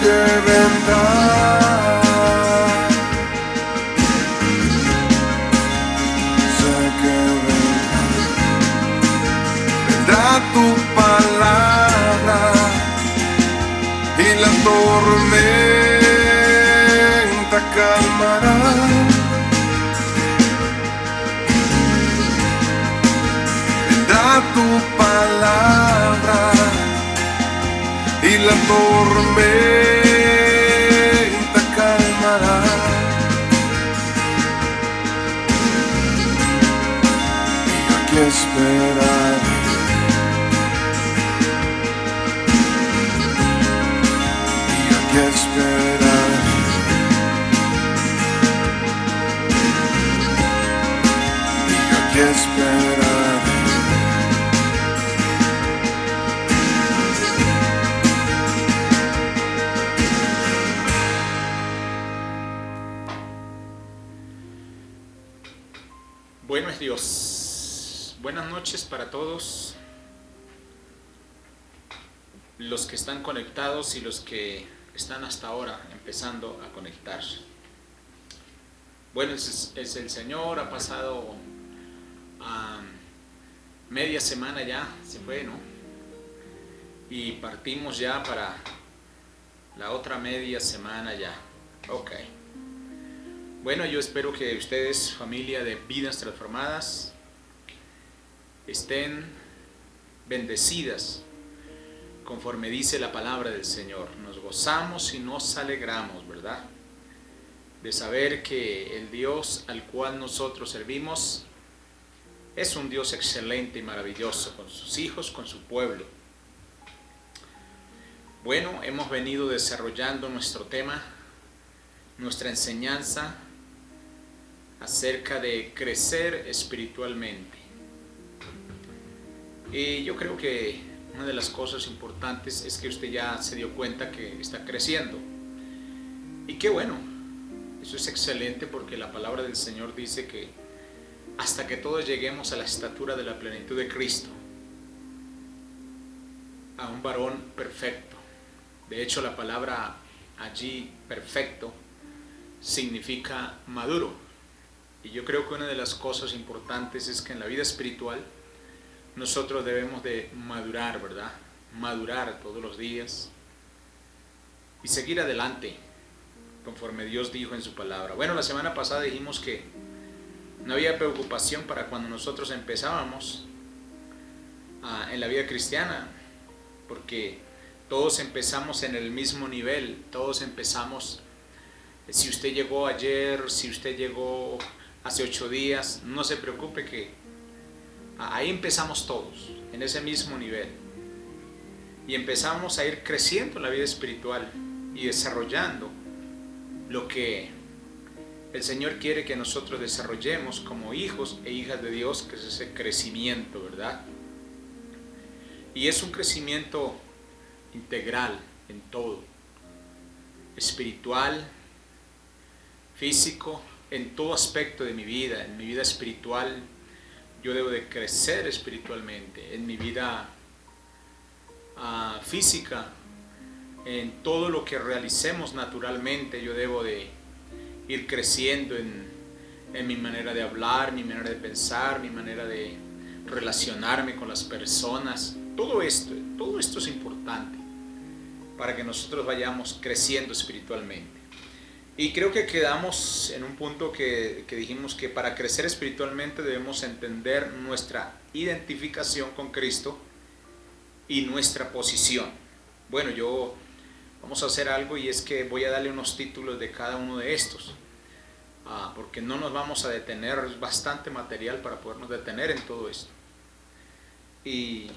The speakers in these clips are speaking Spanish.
que vendrá. Sé que vendrá tu palabra y la tormenta calmará. Vendrá tu palabra y la tormenta calmará. Y yo aquí esperaré. Y yo aquí esperaré. Y yo aquí esperaré. Bueno es Dios. Buenas noches para todos los que están conectados y los que están hasta ahora empezando a conectarse. Bueno, es el Señor, ha pasado media semana ya, se fue, ¿no? Y partimos ya para la otra media semana ya. Ok. Bueno, yo espero que ustedes, familia de Vidas Transformadas, estén bendecidas conforme dice la palabra del Señor. Nos gozamos y nos alegramos, ¿verdad? De saber que el Dios al cual nosotros servimos es un Dios excelente y maravilloso con sus hijos, con su pueblo. Bueno, hemos venido desarrollando nuestro tema, nuestra enseñanza acerca de crecer espiritualmente. Y yo creo que una de las cosas importantes es que usted ya se dio cuenta que está creciendo. Y qué bueno, eso es excelente porque la palabra del Señor dice que hasta que todos lleguemos a la estatura de la plenitud de Cristo, a un varón perfecto. De hecho, la palabra allí, perfecto, significa maduro. Y yo creo que una de las cosas importantes es que en la vida espiritual nosotros debemos de madurar, ¿verdad? Madurar todos los días y seguir adelante conforme Dios dijo en su palabra. Bueno, la semana pasada dijimos que no había preocupación para cuando nosotros empezábamos en la vida cristiana, porque todos empezamos en el mismo nivel, todos empezamos. Si usted llegó ayer, si usted llegó hace 8 días, no se preocupe que ahí empezamos todos, en ese mismo nivel. Y empezamos a ir creciendo en la vida espiritual y desarrollando lo que el Señor quiere que nosotros desarrollemos como hijos e hijas de Dios, que es ese crecimiento, ¿verdad? Y es un crecimiento integral en todo, espiritual, físico, en todo aspecto de mi vida. En mi vida espiritual yo debo de crecer espiritualmente, en mi vida física, en todo lo que realicemos naturalmente yo debo de ir creciendo en mi manera de hablar, mi manera de pensar, mi manera de relacionarme con las personas. Todo esto es importante para que nosotros vayamos creciendo espiritualmente. Y creo que quedamos en un punto que dijimos que para crecer espiritualmente debemos entender nuestra identificación con Cristo y nuestra posición. Bueno, vamos a hacer algo, y es que voy a darle unos títulos de cada uno de estos, porque no nos vamos a detener, es bastante material para podernos detener en todo esto. Y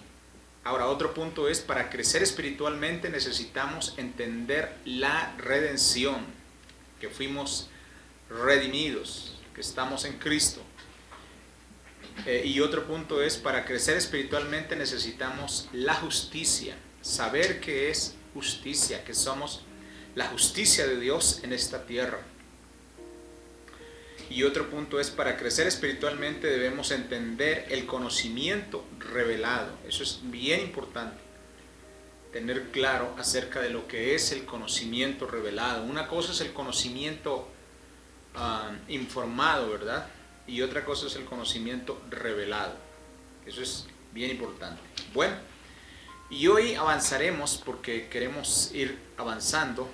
ahora otro punto es, para crecer espiritualmente necesitamos entender la redención, que fuimos redimidos, que estamos en Cristo. Y otro punto es, para crecer espiritualmente necesitamos la justicia, saber qué es justicia, que somos la justicia de Dios en esta tierra. Y otro punto es, para crecer espiritualmente debemos entender el conocimiento revelado. Eso es bien importante. tener claro acerca de lo que es el conocimiento revelado. Una cosa es el conocimiento informado, ¿verdad? Y otra cosa es el conocimiento revelado. Eso es bien importante. Bueno, y hoy avanzaremos porque queremos ir avanzando.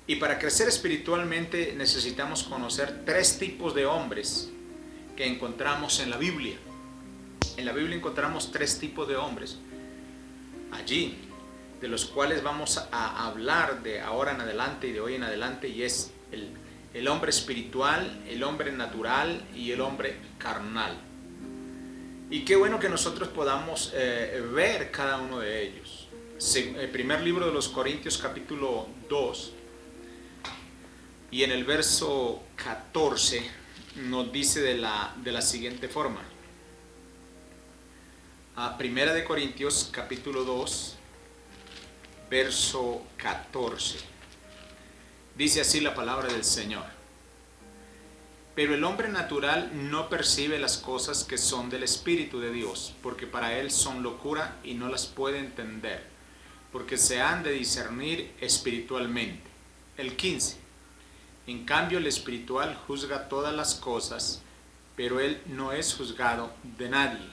Y para crecer espiritualmente necesitamos conocer 3 tipos de hombres que encontramos en la Biblia. En la Biblia encontramos 3 tipos de hombres allí, de los cuales vamos a hablar de ahora en adelante y de hoy en adelante, y es el hombre espiritual, el hombre natural y el hombre carnal. Y qué bueno que nosotros podamos ver cada uno de ellos. El primer libro de los Corintios, capítulo 2, y en el verso 14 nos dice de la siguiente forma. Primera de Corintios, capítulo 2, verso 14. Dice así la palabra del Señor. Pero el hombre natural no percibe las cosas que son del Espíritu de Dios, porque para él son locura y no las puede entender, porque se han de discernir espiritualmente. El 15. En cambio el espiritual juzga todas las cosas, pero él no es juzgado de nadie.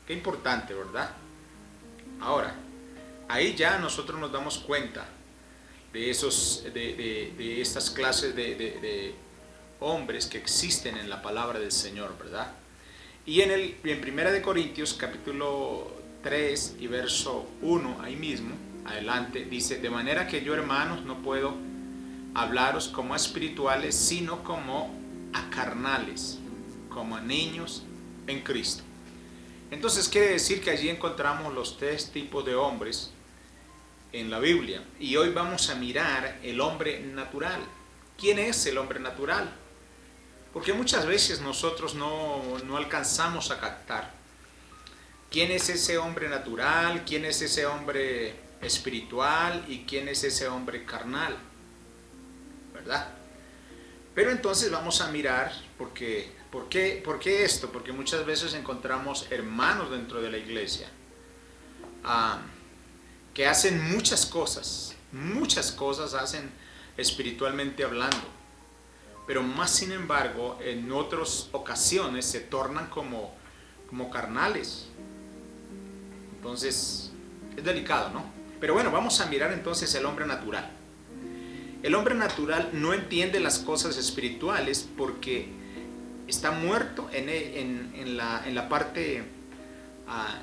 Qué importante, ¿verdad? Ahora, ahí ya nosotros nos damos cuenta de estas clases de hombres que existen en la palabra del Señor, ¿verdad? Y en 1 Corintios capítulo 3 y verso 1, ahí mismo, adelante, dice: de manera que yo, hermanos, no puedo hablaros como a espirituales, sino como a carnales, como a niños en Cristo. Entonces quiere decir que allí encontramos los 3 tipos de hombres en la Biblia. Y hoy vamos a mirar el hombre natural. ¿Quién es el hombre natural? Porque muchas veces nosotros no alcanzamos a captar quién es ese hombre natural, quién es ese hombre espiritual y quién es ese hombre carnal, ¿verdad? Pero entonces vamos a mirar ¿por qué esto? Porque muchas veces encontramos hermanos dentro de la iglesia que hacen muchas cosas hacen espiritualmente hablando, pero más sin embargo en otras ocasiones se tornan como carnales. Entonces es delicado, ¿no? Pero bueno, vamos a mirar entonces el hombre natural. El hombre natural no entiende las cosas espirituales porque está muerto en la parte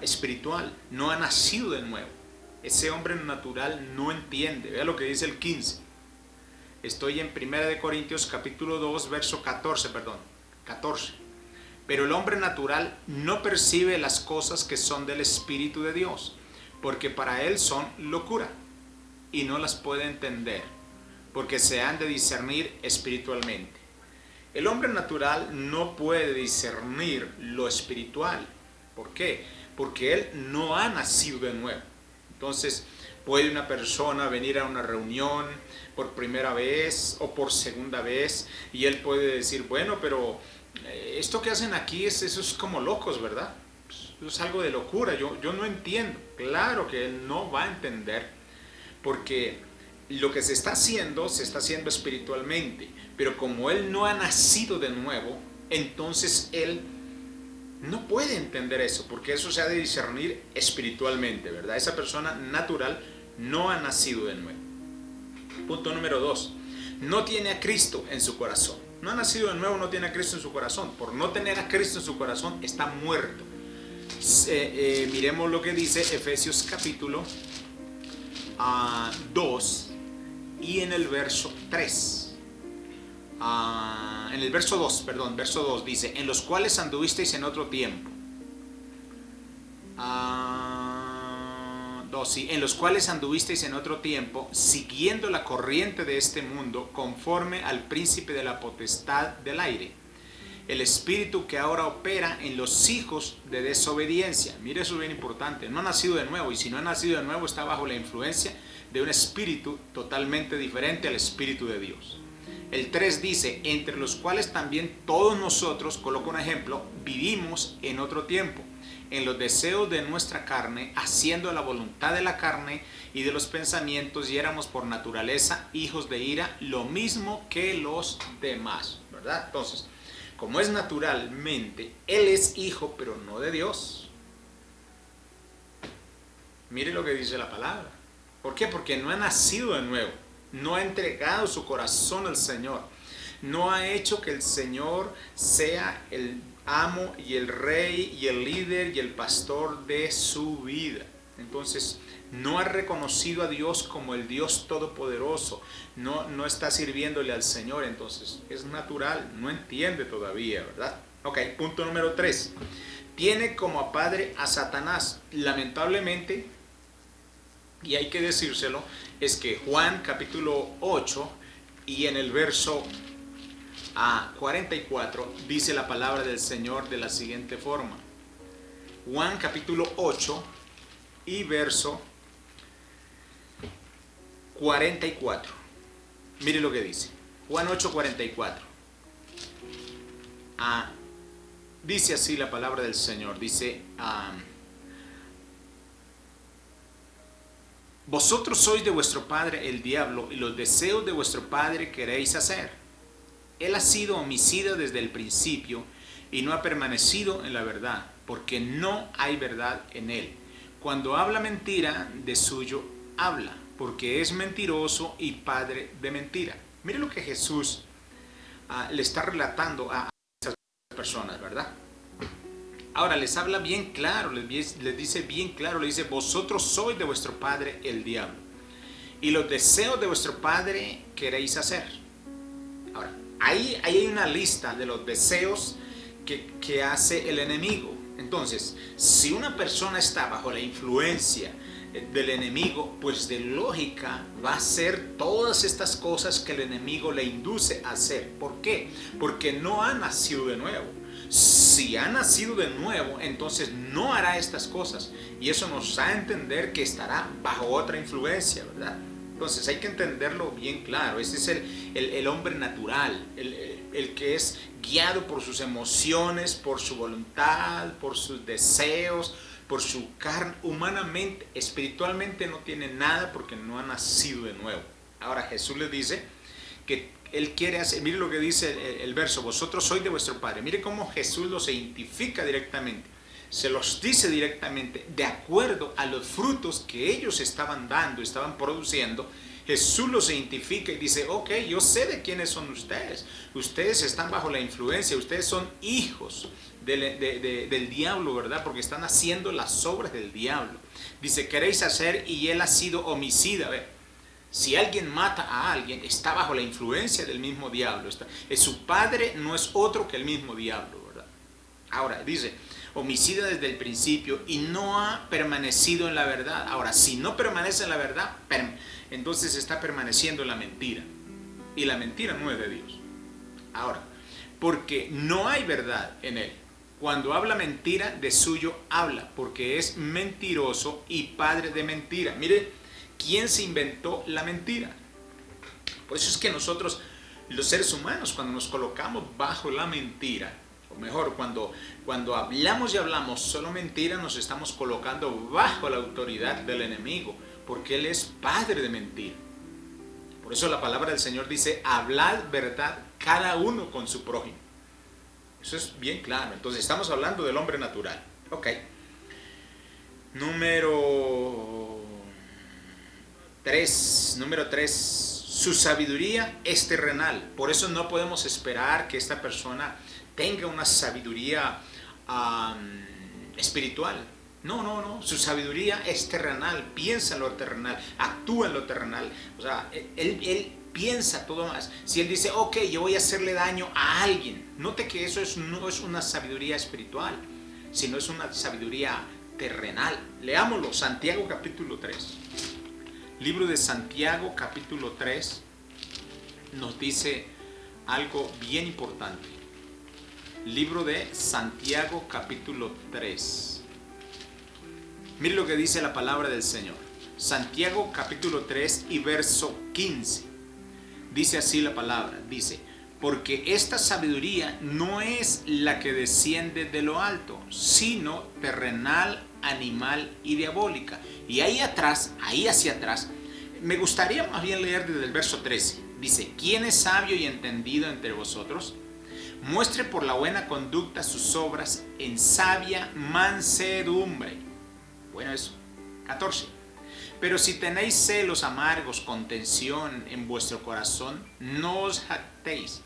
espiritual, no ha nacido de nuevo. Ese hombre natural no entiende. Vea lo que dice el 15. Estoy en 1 Corintios capítulo 2, verso 14. Pero el hombre natural no percibe las cosas que son del Espíritu de Dios, porque para él son locura, y no las puede entender, porque se han de discernir espiritualmente. El hombre natural no puede discernir lo espiritual. ¿Por qué? Porque él no ha nacido de nuevo. Entonces, puede una persona venir a una reunión por primera vez o por segunda vez y él puede decir, bueno, pero esto que hacen aquí, eso es como locos, ¿verdad? Eso es algo de locura, yo no entiendo. Claro que él no va a entender, porque lo que se está haciendo espiritualmente, pero como él no ha nacido de nuevo, entonces él no puede entender eso, porque eso se ha de discernir espiritualmente, ¿verdad? Esa persona natural no ha nacido de nuevo. Punto número 2. No tiene a Cristo en su corazón. No ha nacido de nuevo, no tiene a Cristo en su corazón. Por no tener a Cristo en su corazón, está muerto. Miremos lo que dice Efesios capítulo 2 y en el verso 3. En el verso 2 dice: en los cuales anduvisteis en otro tiempo. En los cuales anduvisteis en otro tiempo, siguiendo la corriente de este mundo, conforme al príncipe de la potestad del aire, el espíritu que ahora opera en los hijos de desobediencia. Mire, eso es bien importante. No ha nacido de nuevo, y si no ha nacido de nuevo está bajo la influencia de un espíritu totalmente diferente al espíritu de Dios. El 3 dice: entre los cuales también todos nosotros, coloco un ejemplo, vivimos en otro tiempo, en los deseos de nuestra carne, haciendo la voluntad de la carne y de los pensamientos, y éramos por naturaleza hijos de ira, lo mismo que los demás, ¿verdad? Entonces, como es naturalmente, él es hijo, pero no de Dios. Mire lo que dice la palabra. ¿Por qué? Porque no ha nacido de nuevo, no ha entregado su corazón al Señor, no ha hecho que el Señor sea el amo y el rey y el líder y el pastor de su vida. Entonces, no ha reconocido a Dios como el Dios todopoderoso, no está sirviéndole al Señor, entonces es natural, no entiende todavía, ¿verdad? Ok, punto número 3. Tiene como padre a Satanás. Lamentablemente, y hay que decírselo, es que Juan capítulo 8 y en el verso 44 dice la palabra del Señor de la siguiente forma. Juan capítulo 8 y verso 44. Mire lo que dice. Juan 8, 44. Dice así la palabra del Señor. Dice, vosotros sois de vuestro padre el diablo, y los deseos de vuestro padre queréis hacer. Él ha sido homicida desde el principio y no ha permanecido en la verdad, porque no hay verdad en él. Cuando habla mentira, de suyo habla, porque es mentiroso y padre de mentira. Mire lo que Jesús le está relatando a esas personas, ¿verdad? Ahora les habla bien claro, les dice bien claro, le dice, vosotros sois de vuestro padre el diablo, y los deseos de vuestro padre queréis hacer. Ahora, ahí hay una lista de los deseos que hace el enemigo. Entonces, si una persona está bajo la influencia del enemigo, pues de lógica va a hacer todas estas cosas que el enemigo le induce a hacer. ¿Por qué? Porque no ha nacido de nuevo. Si ha nacido de nuevo, entonces no hará estas cosas. Y eso nos da a entender que estará bajo otra influencia, ¿verdad? Entonces hay que entenderlo bien claro. Ese es el hombre natural, el que es guiado por sus emociones, por su voluntad, por sus deseos, por su carne. Humanamente, espiritualmente no tiene nada porque no ha nacido de nuevo. Ahora Jesús les dice que Él quiere hacer, mire lo que dice el verso, vosotros sois de vuestro padre. Mire cómo Jesús los identifica directamente. Se los dice directamente, de acuerdo a los frutos que ellos estaban dando, estaban produciendo. Jesús los identifica y dice, ok, yo sé de quiénes son ustedes. Ustedes están bajo la influencia, ustedes son hijos del diablo, ¿verdad? Porque están haciendo las obras del diablo. Dice, queréis hacer, y él ha sido homicida. A ver, si alguien mata a alguien, está bajo la influencia del mismo diablo. Su padre no es otro que el mismo diablo, ¿verdad? Ahora, dice, homicida desde el principio y no ha permanecido en la verdad. Ahora, si no permanece en la verdad, entonces está permaneciendo en la mentira. Y la mentira no es de Dios. Ahora, porque no hay verdad en él. Cuando habla mentira, de suyo habla, porque es mentiroso y padre de mentira. Mire, ¿quién se inventó la mentira? Por eso es que nosotros, los seres humanos, cuando nos colocamos bajo la mentira, o mejor, cuando hablamos y hablamos solo mentira, nos estamos colocando bajo la autoridad del enemigo, porque él es padre de mentira. Por eso la palabra del Señor dice, hablad verdad cada uno con su prójimo. Eso es bien claro. Entonces estamos hablando del hombre natural. Ok. Número 3. Su sabiduría es terrenal. Por eso no podemos esperar que esta persona tenga una sabiduría espiritual. No. Su sabiduría es terrenal. Piensa en lo terrenal. Actúa en lo terrenal. O sea, él piensa todo más. Si él dice, ok, yo voy a hacerle daño a alguien, note que eso no es una sabiduría espiritual, sino es una sabiduría terrenal. Leámoslo, Santiago capítulo 3. Libro de Santiago capítulo 3 nos dice algo bien importante. Libro de Santiago capítulo 3. Mire lo que dice la palabra del Señor. Santiago capítulo 3 y verso 15. Dice así la palabra, dice, porque esta sabiduría no es la que desciende de lo alto, sino terrenal, animal y diabólica. Y ahí atrás, ahí hacia atrás, me gustaría más bien leer desde el verso 13. Dice, ¿quién es sabio y entendido entre vosotros? Muestre por la buena conducta sus obras en sabia mansedumbre. Bueno, eso. 14. Pero si tenéis celos amargos, contención en vuestro corazón, no os jactéis,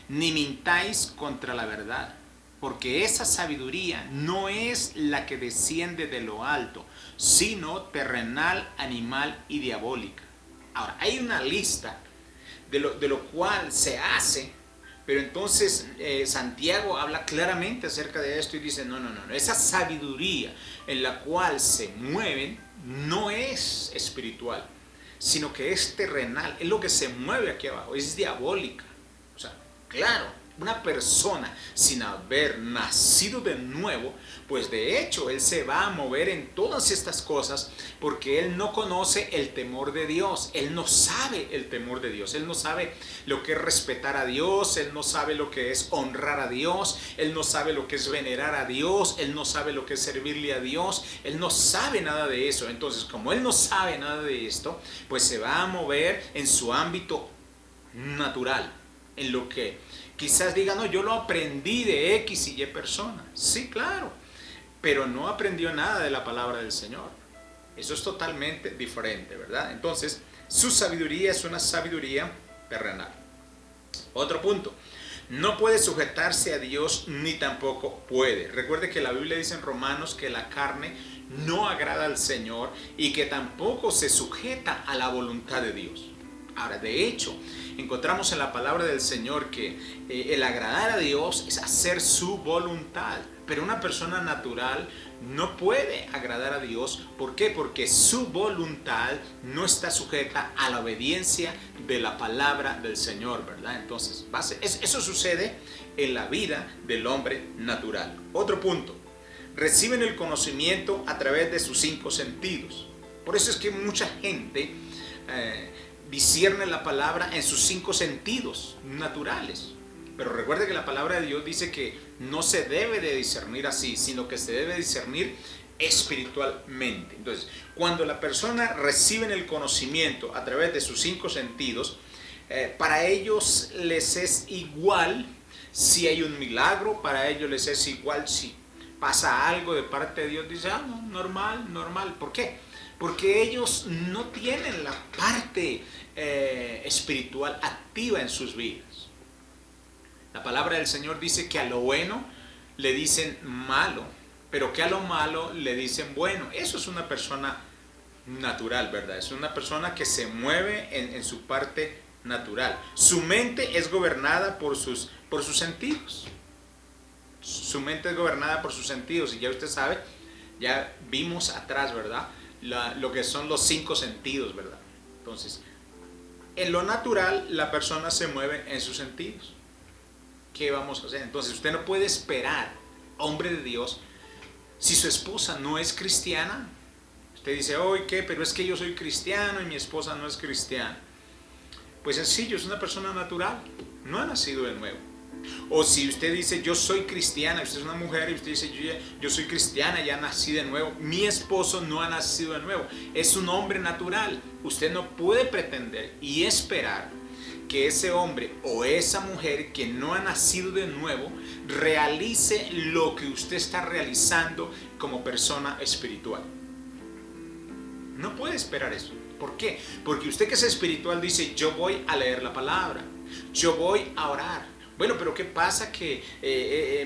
ni mintáis contra la verdad, porque esa sabiduría no es la que desciende de lo alto, sino terrenal, animal y diabólica. Ahora, hay una lista de lo cual se hace, pero entonces Santiago habla claramente acerca de esto y dice, no, esa sabiduría en la cual se mueven no es espiritual, sino que es terrenal, es lo que se mueve aquí abajo, es diabólica. O sea, claro, una persona sin haber nacido de nuevo, pues de hecho él se va a mover en todas estas cosas porque él no conoce el temor de Dios, él no sabe el temor de Dios, él no sabe lo que es respetar a Dios, él no sabe lo que es honrar a Dios, él no sabe lo que es venerar a Dios, él no sabe lo que es servirle a Dios, él no sabe nada de eso. Entonces, como él no sabe nada de esto, pues se va a mover en su ámbito natural, en lo que quizás diga, no, yo lo aprendí de X y Y persona. Sí, claro, pero no aprendió nada de la palabra del Señor. Eso es totalmente diferente, ¿verdad? Entonces, su sabiduría es una sabiduría terrenal. Otro punto, no puede sujetarse a Dios ni tampoco puede. Recuerde que la Biblia dice en Romanos que la carne no agrada al Señor y que tampoco se sujeta a la voluntad de Dios. Ahora, de hecho, encontramos en la palabra del Señor que el agradar a Dios es hacer su voluntad. Pero una persona natural no puede agradar a Dios. ¿Por qué? Porque su voluntad no está sujeta a la obediencia de la palabra del Señor, ¿verdad? Entonces, eso sucede en la vida del hombre natural. Otro punto, reciben el conocimiento a través de sus 5 sentidos. Por eso es que mucha gente discierne la palabra en sus 5 sentidos naturales. Pero recuerde que la palabra de Dios dice que no se debe de discernir así, sino que se debe discernir espiritualmente. Entonces, cuando la persona recibe el conocimiento a través de sus 5 sentidos, para ellos les es igual si hay un milagro, para ellos les es igual si pasa algo de parte de Dios. Dice, no, normal. ¿Por qué? Porque ellos no tienen la parte espiritual activa en sus vidas. La palabra del Señor dice que a lo bueno le dicen malo, pero que a lo malo le dicen bueno. Eso es una persona natural, ¿verdad? Es una persona que se mueve en su parte natural. Su mente es gobernada por sus sentidos. Su mente es gobernada por sus sentidos. Y ya usted sabe, ya vimos atrás, ¿verdad? Lo que son los 5 sentidos, ¿verdad? Entonces, en lo natural, la persona se mueve en sus sentidos. ¿Qué vamos a hacer? Entonces, usted no puede esperar, hombre de Dios, si su esposa no es cristiana. Usted dice, oye, ¿qué? Pero es que yo soy cristiano y mi esposa no es cristiana. Pues sencillo, es una persona natural, no ha nacido de nuevo. O si usted dice, yo soy cristiana, usted es una mujer y usted dice, yo soy cristiana, ya nací de nuevo. Mi esposo no ha nacido de nuevo, es un hombre natural. Usted no puede pretender y esperar que ese hombre o esa mujer que no ha nacido de nuevo realice lo que usted está realizando como persona espiritual. No puede esperar eso. ¿Por qué? Porque usted que es espiritual dice, yo voy a leer la palabra, yo voy a orar. Bueno, pero ¿qué pasa que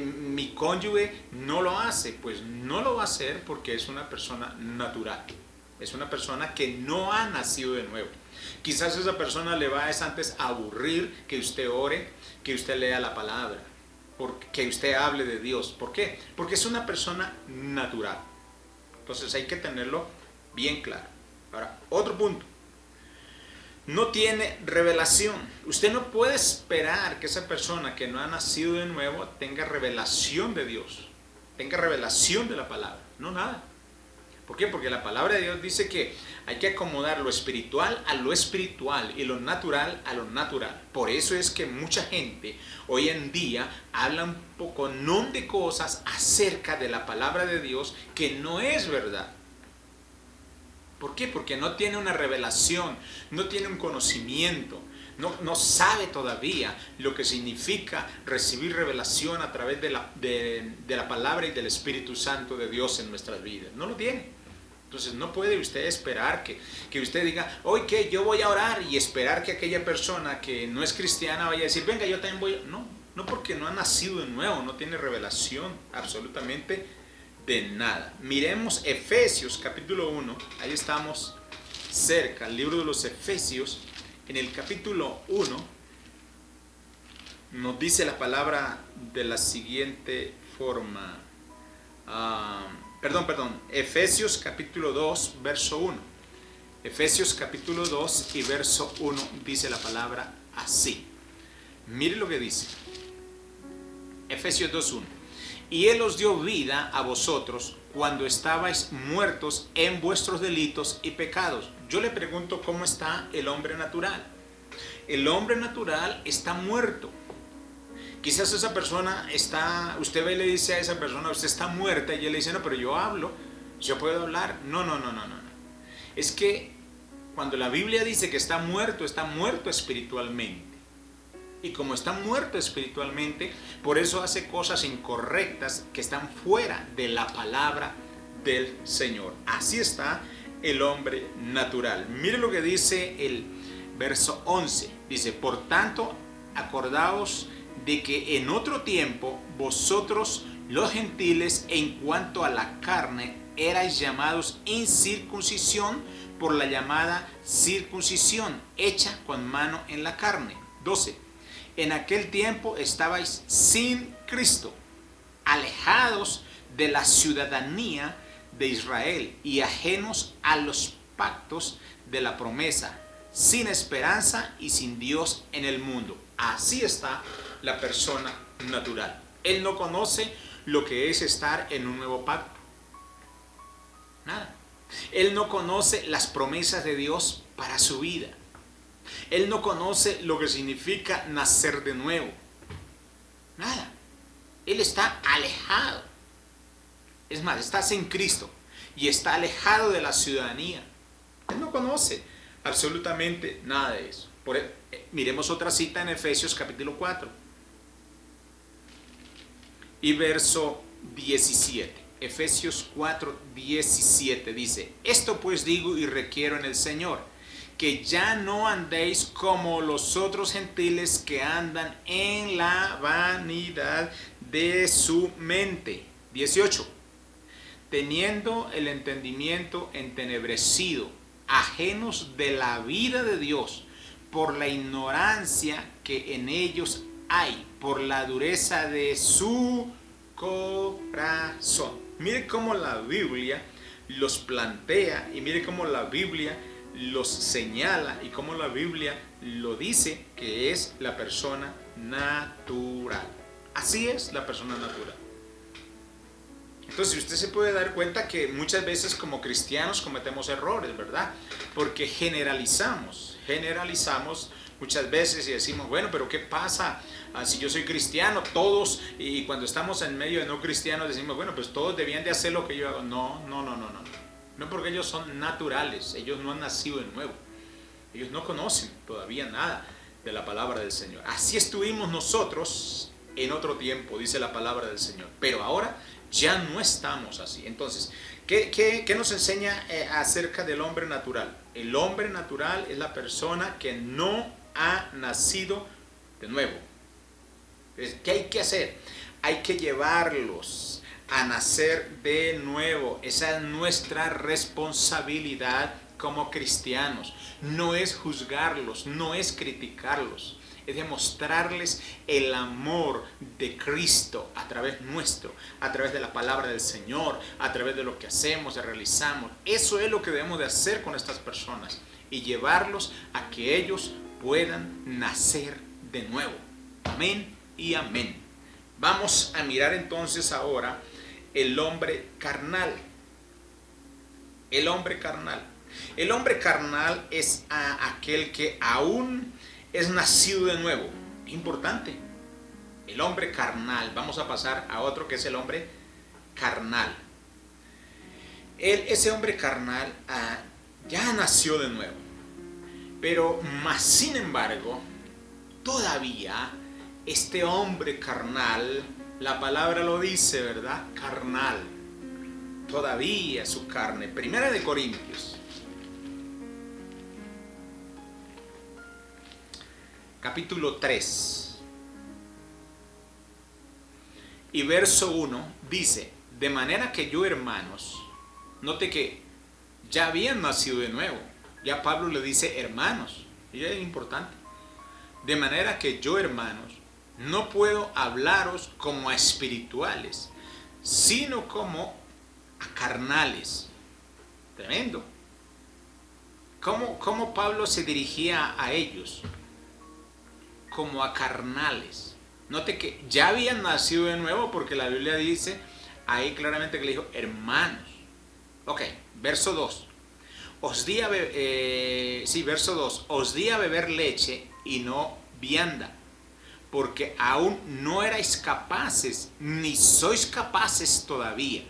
mi cónyuge no lo hace? Pues no lo va a hacer porque es una persona natural. Es una persona que no ha nacido de nuevo. Quizás esa persona le va antes a aburrir que usted ore, que usted lea la palabra, que usted hable de Dios. ¿Por qué? Porque es una persona natural. Entonces hay que tenerlo bien claro. Ahora, otro punto. No tiene revelación. Usted no puede esperar que esa persona que no ha nacido de nuevo tenga revelación de Dios, tenga revelación de la palabra. No, nada. ¿Por qué? Porque la palabra de Dios dice que hay que acomodar lo espiritual a lo espiritual y lo natural a lo natural. Por eso es que mucha gente hoy en día habla un poco no de cosas acerca de la palabra de Dios que no es verdad. ¿Por qué? Porque no tiene una revelación, no tiene un conocimiento, no sabe todavía lo que significa recibir revelación a través de la palabra y del Espíritu Santo de Dios en nuestras vidas. No lo tiene. Entonces no puede usted esperar que usted diga, hoy que yo voy a orar, y esperar que aquella persona que no es cristiana vaya a decir, venga, yo también voy a... No, porque no ha nacido de nuevo, no tiene revelación absolutamente de nada. Miremos Efesios capítulo 1, ahí estamos cerca, el libro de los Efesios, en el capítulo 1, nos dice la palabra de la siguiente forma. Efesios capítulo 2, verso 1. Efesios capítulo 2 y verso 1 dice la palabra así. Mire lo que dice. Efesios 2, 1. Y Él os dio vida a vosotros cuando estabais muertos en vuestros delitos y pecados. Yo le pregunto, ¿cómo está el hombre natural? El hombre natural está muerto. Quizás esa persona está, usted ve y le dice a esa persona, usted está muerta, y él le dice, no, pero yo hablo, yo puedo hablar. No. Es que cuando la Biblia dice que está muerto espiritualmente. Y como está muerto espiritualmente, por eso hace cosas incorrectas que están fuera de la palabra del Señor. Así está el hombre natural. Mire lo que dice el verso 11. Dice, por tanto, acordaos de que en otro tiempo vosotros los gentiles en cuanto a la carne erais llamados incircuncisión por la llamada circuncisión hecha con mano en la carne. 12. En aquel tiempo estabais sin Cristo, alejados de la ciudadanía de Israel y ajenos a los pactos de la promesa, sin esperanza y sin Dios en el mundo. Así está la persona natural. Él no conoce lo que es estar en un nuevo pacto. Nada. Él no conoce las promesas de Dios para su vida. Él no conoce lo que significa nacer de nuevo. Nada. Él está alejado. Es más, está sin Cristo y está alejado de la ciudadanía. Él no conoce absolutamente nada de eso. Miremos otra cita en Efesios capítulo 4 y verso 17. Efesios 4, 17 dice, esto pues digo y requiero en el Señor, que ya no andéis como los otros gentiles que andan en la vanidad de su mente. 18. Teniendo el entendimiento entenebrecido, ajenos de la vida de Dios, por la ignorancia que en ellos hay, por la dureza de su corazón. Mire cómo la Biblia los plantea y mire cómo la Biblia los señala y cómo la Biblia lo dice que es la persona natural. Así es la persona natural. Entonces usted se puede dar cuenta que muchas veces como cristianos cometemos errores, ¿verdad? Porque generalizamos muchas veces y decimos, bueno, pero ¿qué pasa si yo soy cristiano? Todos, y cuando estamos en medio de no cristianos decimos, bueno, pues todos debían de hacer lo que yo hago. No, porque ellos son naturales, ellos no han nacido de nuevo, ellos no conocen todavía nada de la palabra del Señor. Así estuvimos nosotros en otro tiempo, dice la palabra del Señor, pero ahora ya no estamos así. Entonces, ¿qué nos enseña acerca del hombre natural? El hombre natural es la persona que no ha nacido de nuevo. ¿Qué hay que hacer? Hay que llevarlos a nacer de nuevo. Esa es nuestra responsabilidad como cristianos. No es juzgarlos, no es criticarlos. Es demostrarles el amor de Cristo a través nuestro, a través de la palabra del Señor, a través de lo que hacemos, y realizamos. Eso es lo que debemos de hacer con estas personas y llevarlos a que ellos puedan nacer de nuevo. Amén y amén. Vamos a mirar entonces ahora el hombre carnal. El hombre carnal. El hombre carnal es aquel que aún es nacido de nuevo. Importante. El hombre carnal. Vamos a pasar a otro que es el hombre carnal. Ese hombre carnal ya nació de nuevo. Pero más sin embargo, todavía este hombre carnal, la palabra lo dice, ¿verdad? Carnal. Todavía su carne. Primera de Corintios. Capítulo 3. Y verso 1 dice, de manera que yo, hermanos, note que ya habían nacido de nuevo. Ya Pablo le dice hermanos. Y es importante. De manera que yo, hermanos, no puedo hablaros como a espirituales, sino como a carnales. Tremendo. ¿Cómo Pablo se dirigía a ellos? Como a carnales. Note que ya habían nacido de nuevo porque la Biblia dice ahí claramente que le dijo hermanos. Ok, verso 2. Verso 2. Os di a beber leche y no vianda, porque aún no erais capaces, ni sois capaces todavía,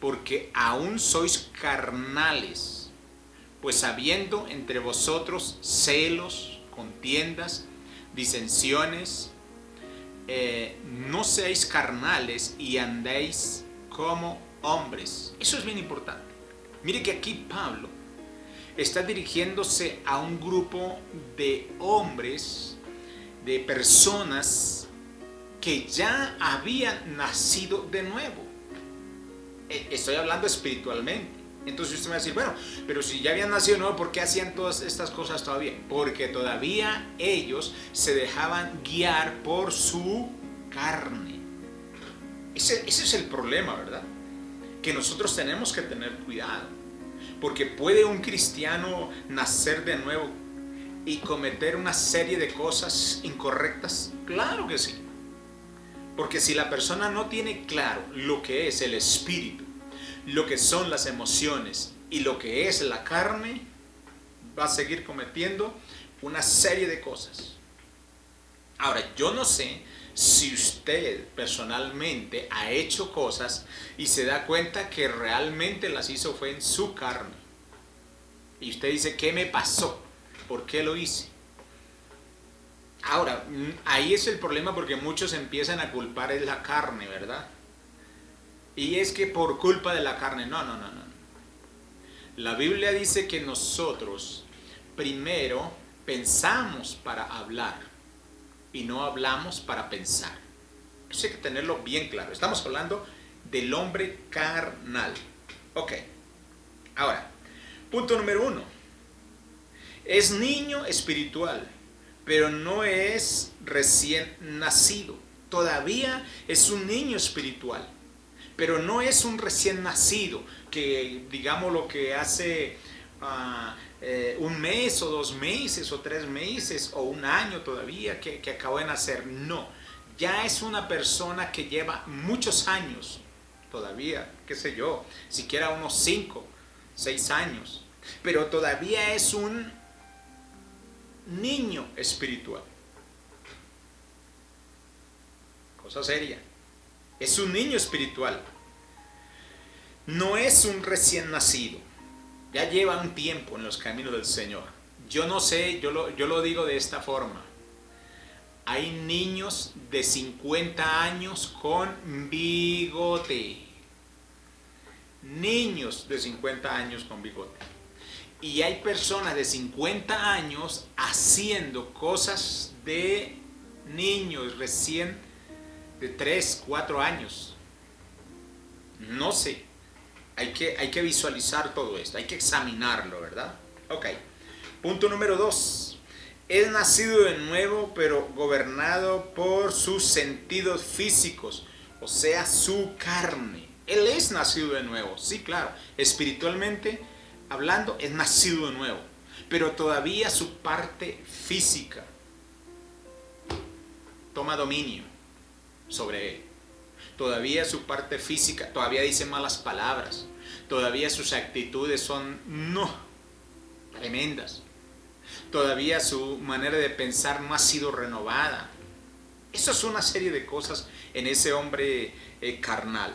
porque aún sois carnales, pues habiendo entre vosotros celos, contiendas, disensiones, no seáis carnales y andéis como hombres. Eso es bien importante. Mire que aquí Pablo está dirigiéndose a un grupo de hombres, de personas que ya habían nacido de nuevo. Estoy hablando espiritualmente. Entonces usted me va a decir, bueno, pero si ya habían nacido de nuevo, ¿por qué hacían todas estas cosas todavía? Porque todavía ellos se dejaban guiar por su carne. Ese es el problema, ¿verdad? Que nosotros tenemos que tener cuidado. Porque puede un cristiano nacer de nuevo y cometer una serie de cosas incorrectas. Claro que sí. Porque si la persona no tiene claro lo que es el espíritu, lo que son las emociones y lo que es la carne, va a seguir cometiendo una serie de cosas. Ahora, yo no sé si usted personalmente ha hecho cosas y se da cuenta que realmente las hizo fue en su carne. Y usted dice, ¿qué me pasó? ¿Por qué lo hice? Ahora, ahí es el problema porque muchos empiezan a culpar en la carne, ¿verdad? Y es que por culpa de la carne, no. La Biblia dice que nosotros primero pensamos para hablar y no hablamos para pensar. Eso hay que tenerlo bien claro. Estamos hablando del hombre carnal. Ok. Ahora, punto número 1. Es niño espiritual, pero no es recién nacido. Todavía es un niño espiritual, pero no es un recién nacido que, digamos, lo que hace un mes o 2 meses o 3 meses o un año todavía que acabó de nacer. No, ya es una persona que lleva muchos años todavía, qué sé yo, siquiera unos 5, 6 años, pero todavía es un niño espiritual. Cosa seria. Es un niño espiritual. No es un recién nacido. Ya lleva un tiempo en los caminos del Señor. Yo no sé, yo lo digo de esta forma. Hay niños de 50 años con bigote. Niños de 50 años con bigote. Y hay personas de 50 años haciendo cosas de niños recién de 3, 4 años. No sé. Hay que visualizar todo esto. Hay que examinarlo, ¿verdad? Ok. Punto número 2. Es nacido de nuevo, pero gobernado por sus sentidos físicos, o sea, su carne. Él es nacido de nuevo, sí, claro. Espiritualmente hablando, es nacido de nuevo, pero todavía su parte física toma dominio sobre él. Todavía su parte física, todavía dice malas palabras. Todavía sus actitudes son, tremendas. Todavía su manera de pensar no ha sido renovada. Eso es una serie de cosas en ese hombre carnal,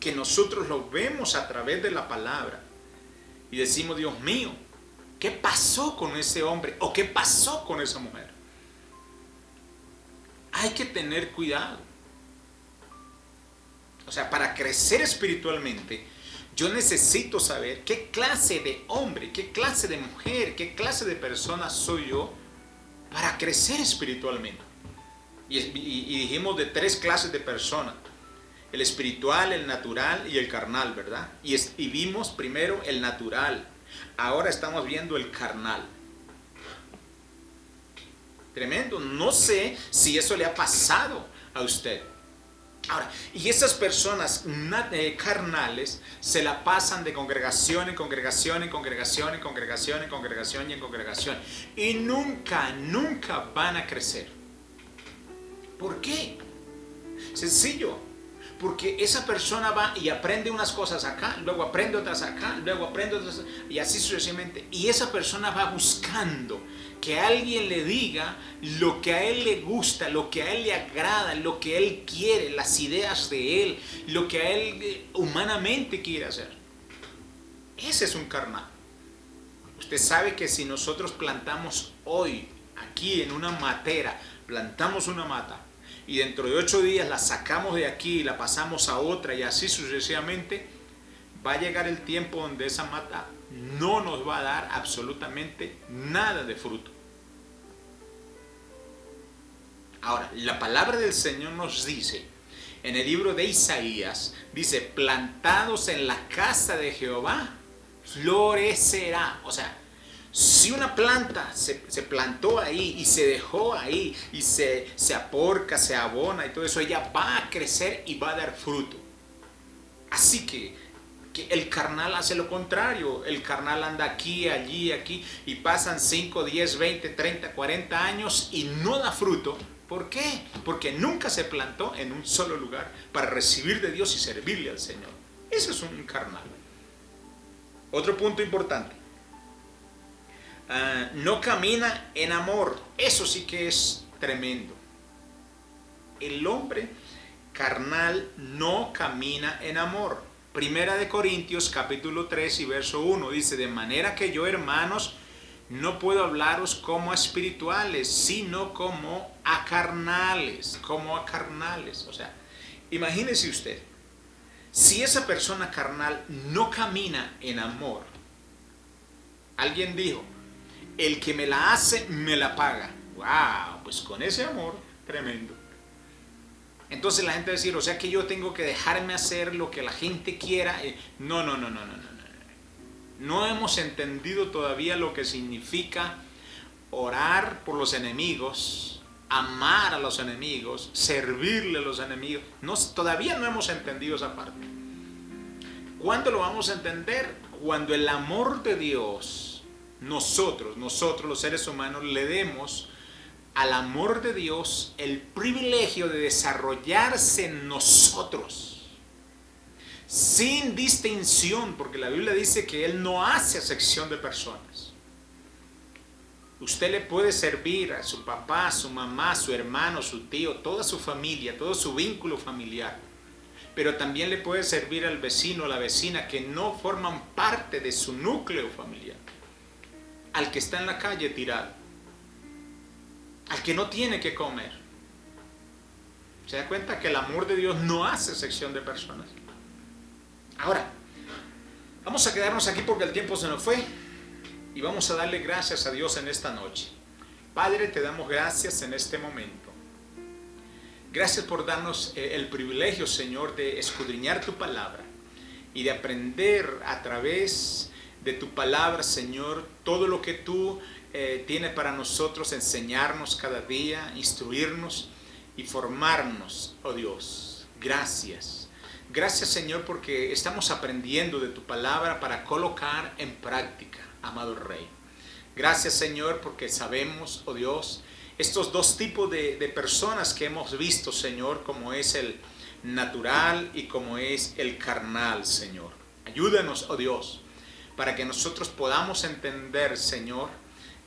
que nosotros lo vemos a través de la palabra y decimos, Dios mío, ¿qué pasó con ese hombre o qué pasó con esa mujer? Hay que tener cuidado. O sea, para crecer espiritualmente, yo necesito saber qué clase de hombre, qué clase de mujer, qué clase de persona soy yo para crecer espiritualmente. Y dijimos de 3 clases de personas: el espiritual, el natural y el carnal, ¿verdad? Y vimos primero el natural, ahora estamos viendo el carnal. Tremendo, no sé si eso le ha pasado a usted. Ahora, y esas personas carnales se la pasan de congregación en congregación, en congregación, en congregación, en congregación y en congregación. Y nunca van a crecer. ¿Por qué? Sencillo. Porque esa persona va y aprende unas cosas acá, luego aprende otras acá, luego aprende otras, y así sucesivamente. Y esa persona va buscando que alguien le diga lo que a él le gusta, lo que a él le agrada, lo que él quiere, las ideas de él, lo que a él humanamente quiere hacer. Ese es un carnal. Usted sabe que si nosotros plantamos hoy, aquí en una matera, plantamos una mata, y dentro de 8 días la sacamos de aquí y la pasamos a otra y así sucesivamente, va a llegar el tiempo donde esa mata no nos va a dar absolutamente nada de fruto. Ahora, la palabra del Señor nos dice, en el libro de Isaías, dice, plantados en la casa de Jehová, florecerá. O sea, si una planta se plantó ahí y se dejó ahí y se aporca, se abona y todo eso, ella va a crecer y va a dar fruto. Así que el carnal hace lo contrario. El carnal anda aquí, allí, aquí y pasan 5, 10, 20, 30, 40 años y no da fruto. ¿Por qué? Porque nunca se plantó en un solo lugar para recibir de Dios y servirle al Señor. Eso es un carnal. Otro punto importante. No camina en amor. Eso sí que es tremendo. El hombre carnal no camina en amor. Primera de Corintios capítulo 3 y verso 1 dice, de manera que yo, hermanos, no puedo hablaros como a espirituales, sino como a carnales, O sea, imagínese usted, si esa persona carnal no camina en amor, alguien dijo, el que me la hace, me la paga. ¡Wow! Pues con ese amor, tremendo. Entonces la gente va a decir, o sea que yo tengo que dejarme hacer lo que la gente quiera. No. No hemos entendido todavía lo que significa orar por los enemigos, amar a los enemigos, servirle a los enemigos. Todavía no hemos entendido esa parte. ¿Cuándo lo vamos a entender? Cuando el amor de Dios, nosotros los seres humanos, le demos al amor de Dios el privilegio de desarrollarse en nosotros, sin distinción, porque la Biblia dice que Él no hace acepción de personas. Usted le puede servir a su papá, su mamá, su hermano, su tío, toda su familia, todo su vínculo familiar, pero también le puede servir al vecino, a la vecina que no forman parte de su núcleo familiar, al que está en la calle tirado, al que no tiene que comer. Se da cuenta que el amor de Dios no hace sección de personas. Ahora, vamos a quedarnos aquí porque el tiempo se nos fue y vamos a darle gracias a Dios en esta noche. Padre, te damos gracias en este momento. Gracias por darnos el privilegio, Señor, de escudriñar tu palabra y de aprender a través de tu palabra, Señor, todo lo que tú tienes para nosotros, enseñarnos cada día, instruirnos y formarnos, oh Dios. Gracias. Gracias, Señor, porque estamos aprendiendo de tu palabra para colocar en práctica, amado Rey. Gracias, Señor, porque sabemos, oh Dios, estos dos tipos de personas que hemos visto, Señor, como es el natural y como es el carnal, Señor. Ayúdanos, oh Dios, para que nosotros podamos entender, Señor,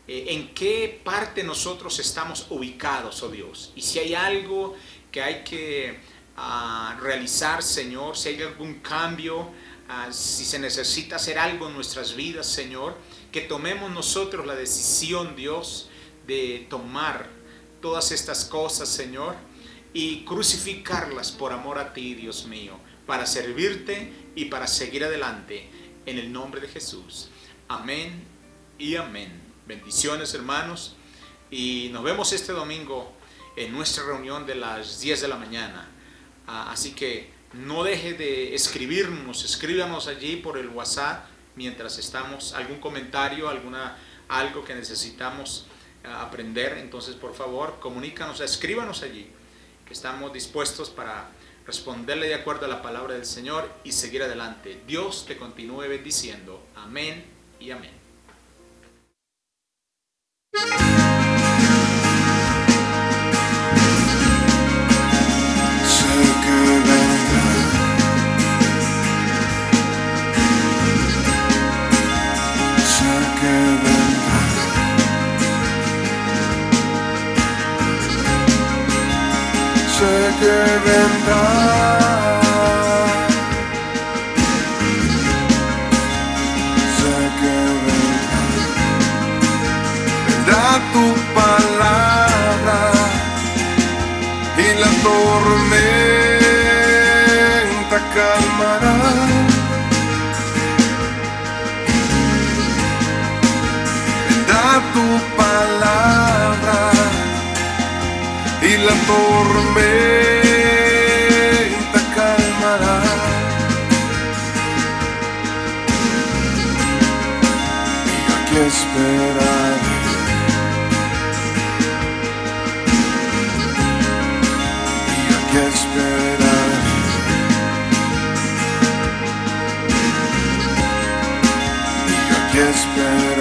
en qué parte nosotros estamos ubicados, oh Dios. Y si hay algo que hay que realizar, Señor, si hay algún cambio, si se necesita hacer algo en nuestras vidas, Señor, que tomemos nosotros la decisión, Dios, de tomar todas estas cosas, Señor, y crucificarlas por amor a ti, Dios mío, para servirte y para seguir adelante, en el nombre de Jesús. Amén y amén. Bendiciones, hermanos, y nos vemos este domingo en nuestra reunión de las 10 de la mañana. Así que no deje de escribirnos, escríbanos allí por el WhatsApp mientras estamos, algún comentario, algo que necesitamos aprender. Entonces, por favor, comunícanos, escríbanos allí, que estamos dispuestos para responderle de acuerdo a la palabra del Señor y seguir adelante. Dios te continúe bendiciendo. Amén y amén. Sé que vendrá, sé que vendrá, vendrá tu palabra y la tormenta calmará. Vendrá tu palabra y la tormenta calmará. Y aquí esperaré. Y aquí esperaré. Y aquí esperaré.